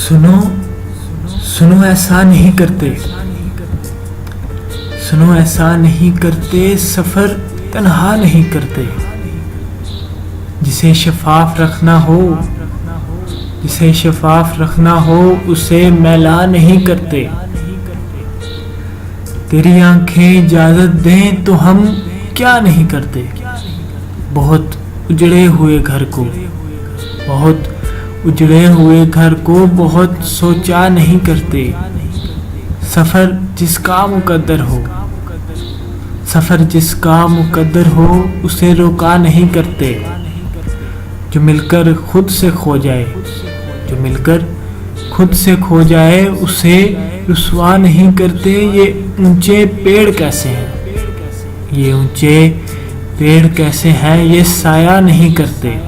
सुनो सुनो ऐसा नहीं करते, सुनो ऐसा नहीं करते, सफर तन्हा नहीं करते। जिसे शफाफ रखना हो, जिसे शफाफ रखना हो, उसे मैला नहीं करते। तेरी आंखें इजाजत दें तो हम क्या नहीं करते। बहुत उजड़े हुए घर को, बहुत उजड़े हुए घर को बहुत सोचा नहीं करते। सफर जिसका मुकद्दर हो, सफर जिसका मुकद्दर हो, उसे रोका नहीं करते। जो मिलकर खुद से खो जाए, जो मिलकर खुद से खो जाए, उसे रुसवा नहीं करते। ये ऊंचे पेड़ कैसे हैं, ये ऊंचे पेड़ कैसे हैं, ये साया नहीं करते।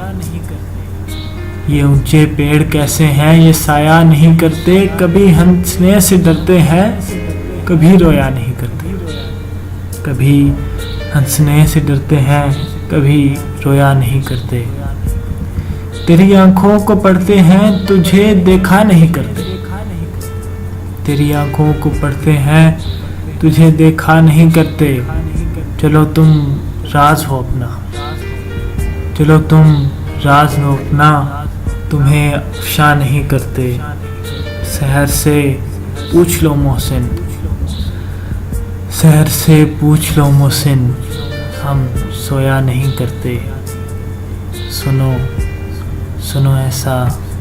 ये ऊंचे पेड़ कैसे हैं, ये साया नहीं करते। कभी हंसने से डरते हैं, कभी रोया नहीं करते। कभी हंसने से डरते हैं, कभी रोया नहीं करते। तेरी आंखों को पढ़ते हैं, तुझे देखा नहीं करते। तेरी आंखों को पढ़ते हैं, तुझे देखा नहीं करते। चलो तुम राज हो अपना, चलो तुम राज हो अपना, तुम्हें अफशा नहीं करते। शहर से पूछ लो मोहसिन, शहर से पूछ लो मोहसिन, हम सोया नहीं करते। सुनो सुनो ऐसा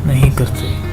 नहीं करते।